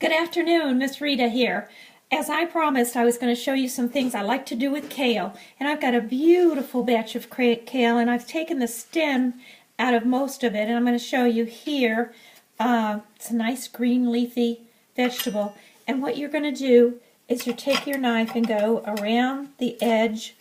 Good afternoon, Miss Rita here. As I promised, I was going to show you some things I like to do with kale. And I've got a beautiful batch of kale, and I've taken the stem out of most of it, and I'm going to show you here. It's a nice green leafy vegetable. And what you're going to do is you take your knife and go around the edge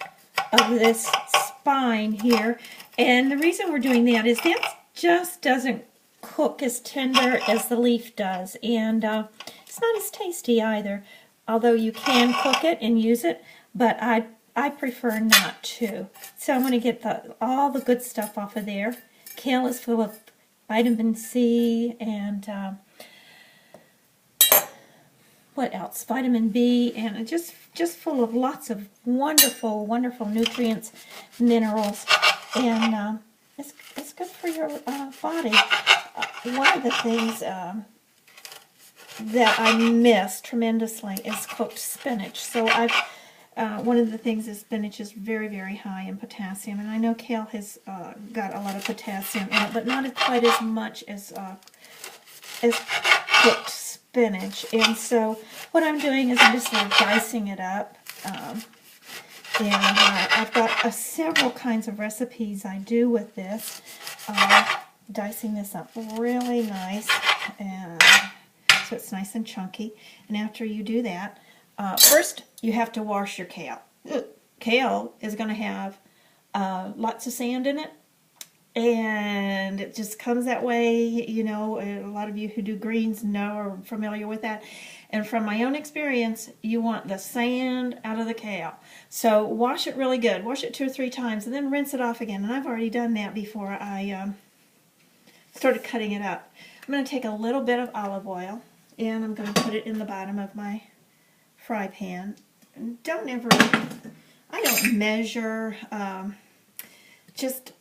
of this spine here. And the reason we're doing that is that just doesn't cook as tender as the leaf does, and it's not as tasty either, although you can cook it and use it, but I prefer not to. So I'm going to get all the good stuff off of there. Kale is full of vitamin C and what else? Vitamin B, and just full of lots of wonderful nutrients, minerals, and it's good for your body. One of the things that I miss tremendously is cooked spinach. So one of the things is spinach is very high in potassium, and I know kale has got a lot of potassium in it, but not quite as much as cooked spinach. And so what I'm doing is I'm just sort of dicing it up. And I've got several kinds of recipes I do with this. Dicing this up really nice, and so it's nice and chunky. And after you do that, first you have to wash your kale. Kale is going to have lots of sand in it, and it just comes that way. You know, a lot of you who do greens are familiar with that. And from my own experience, you want the sand out of the kale. So wash it really good. Wash it 2 or 3 times, and then rinse it off again. And I've already done that before I started cutting it up. I'm going to take a little bit of olive oil, and I'm going to put it in the bottom of my fry pan. And I don't measure, just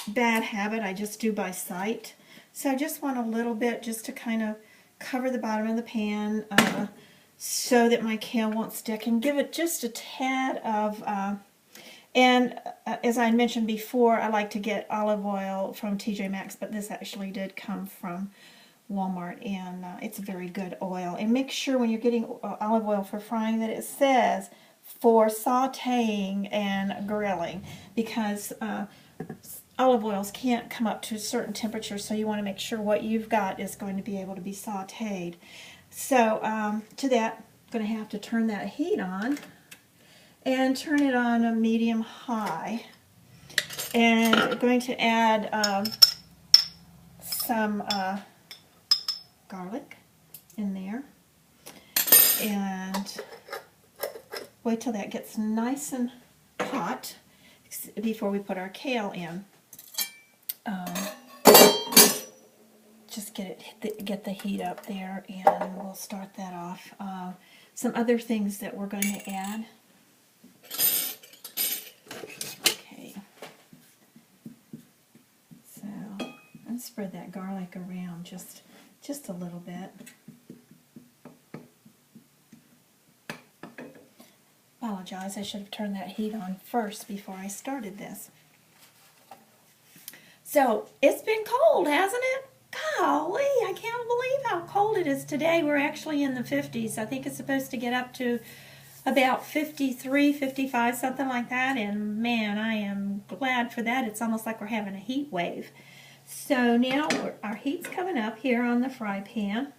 bad habit, I just do by sight. So I just want a little bit just to kind of cover the bottom of the pan so that my kale won't stick, and give it just a tad of as I mentioned before, I like to get olive oil from TJ Maxx, but this actually did come from Walmart, and it's a very good oil. And make sure when you're getting olive oil for frying that it says for sauteing and grilling, because olive oils can't come up to a certain temperature, so you want to make sure what you've got is going to be able to be sauteed. So to that, I'm going to have to turn that heat on, and turn it on a medium-high. And I'm going to add some garlic in there. And wait till that gets nice and hot before we put our kale in. Just get the heat up there, and we'll start that off. Some other things that we're going to add. Okay, so I'll spread that garlic around just a little bit. Apologize, I should have turned that heat on first before I started this. So it's been cold, hasn't it? Golly, I can't believe how cold it is today. We're actually in the 50s. I think it's supposed to get up to about 53, 55, something like that, and man, I am glad for that. It's almost like we're having a heat wave. So now our heat's coming up here on the fry pan,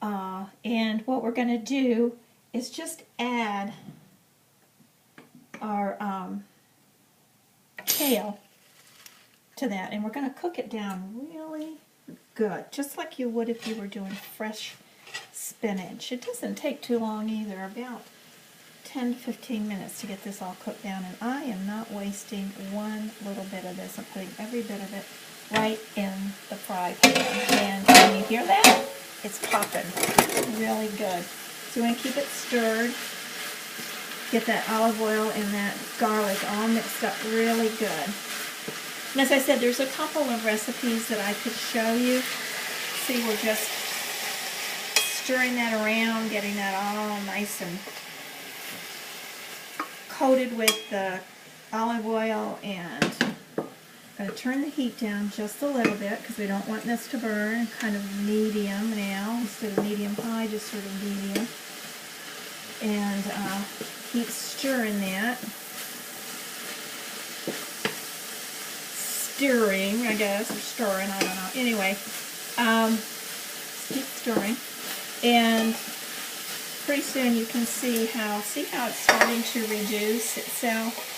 and what we're going to do is just add our kale to that, and we're going to cook it down really good, just like you would if you were doing fresh spinach. It doesn't take too long either, about 10 to 15 minutes to get this all cooked down, and I am not wasting one little bit of this. I'm putting every bit of it right in the fry pan, and can you hear that? It's popping really good. So you want to keep it stirred, get that olive oil and that garlic all mixed up really good. And as I said, there's a couple of recipes that I could show you. See, we're just stirring that around, getting that all nice and coated with the olive oil, and I'm going to turn the heat down just a little bit because we don't want this to burn. Kind of medium now instead of medium high, just sort of medium. And keep stirring that. Stirring, I guess, or stirring, I don't know. Anyway, keep stirring. And pretty soon you can see how it's starting to reduce itself.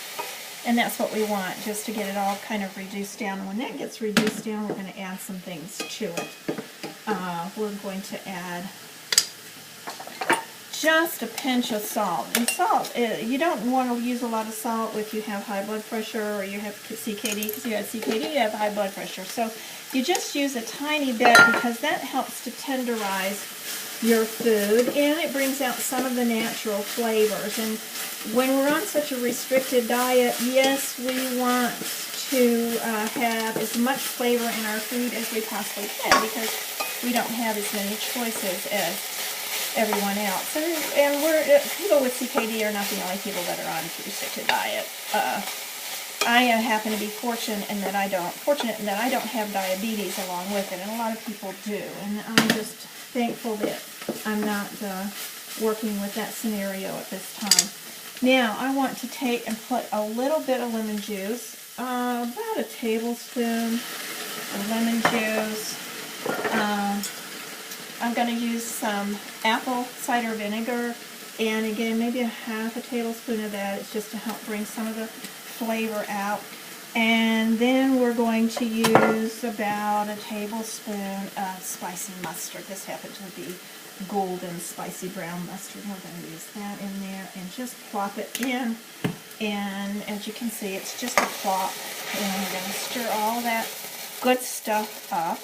And that's what we want, just to get it all kind of reduced down. And when that gets reduced down, we're going to add some things to it. We're going to add just a pinch of salt. And salt, you don't want to use a lot of salt if you have high blood pressure or you have CKD, because you have CKD, you have high blood pressure. So you just use a tiny bit because that helps to tenderize your food, and it brings out some of the natural flavors. And when we're on such a restricted diet, yes, we want to have as much flavor in our food as we possibly can, because we don't have as many choices as everyone else. And people with CKD are not the only people that are on a restricted diet. I happen to be fortunate in that I don't have diabetes along with it, and a lot of people do. And I'm just thankful that I'm not working with that scenario at this time. Now, I want to take and put a little bit of lemon juice, about a tablespoon of lemon juice. I'm going to use some apple cider vinegar, and again, maybe a half a tablespoon of that. It's just to help bring some of the flavor out. And then we're going to use about a tablespoon of spicy mustard. This happens to be golden spicy brown mustard. We're going to use that in there and just plop it in. And as you can see, it's just a plop. And we're going to stir all that good stuff up.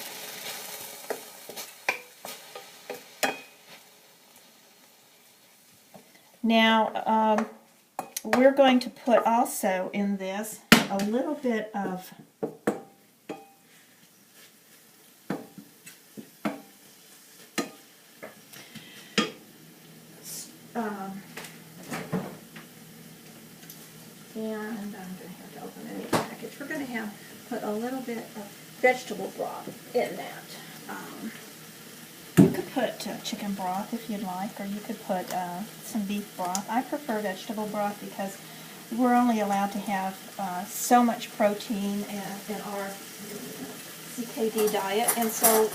Now, we're going to put also in this a little bit of and I'm going to have to open any package. We're going to put a little bit of vegetable broth in that. You could put chicken broth if you'd like, or you could put some beef broth. I prefer vegetable broth because we're only allowed to have so much protein in our CKD diet, and so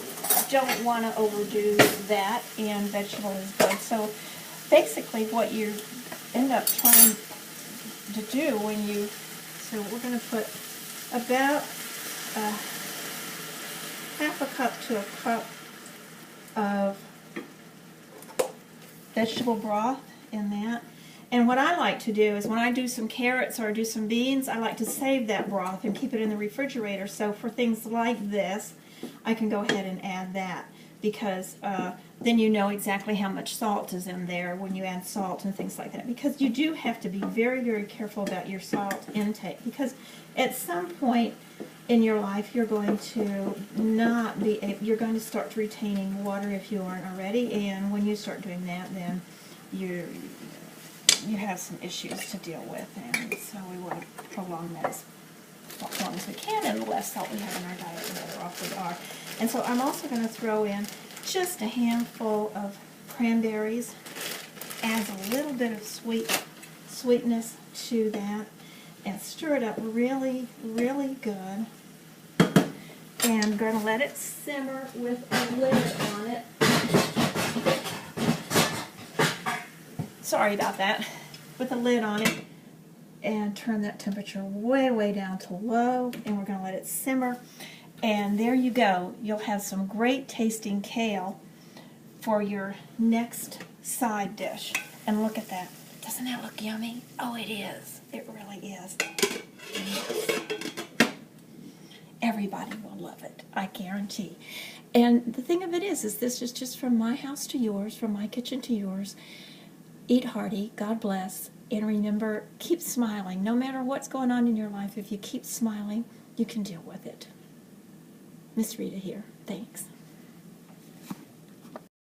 don't want to overdo that, and vegetable is good. So basically what you end up trying to do so we're going to put about half a cup to a cup of vegetable broth in that. And what I like to do is when I do some carrots or do some beans, I like to save that broth and keep it in the refrigerator. So for things like this, I can go ahead and add that, because then you know exactly how much salt is in there when you add salt and things like that. Because you do have to be very, very careful about your salt intake, because at some point in your life you're going to you're going to start retaining water if you aren't already, and when you start doing that, then you have some issues to deal with, and so we want to prolong that as long as we can, and the less salt we have in our diet, the better off we are. And so I'm also going to throw in just a handful of cranberries. Adds a little bit of sweetness to that, and stir it up really, really good. And I'm going to let it simmer with a lid on it. Sorry about that. With a lid on it, and turn that temperature way, way down to low, and we're going to let it simmer. And there you go. You'll have some great tasting kale for your next side dish. And look at that. Doesn't that look yummy? Oh, it is. It really is. Everybody will love it, I guarantee. And the thing of it is this is just from my house to yours, from my kitchen to yours. Eat hearty, God bless, and remember, keep smiling. No matter what's going on in your life, if you keep smiling, you can deal with it. Miss Rita here. Thanks.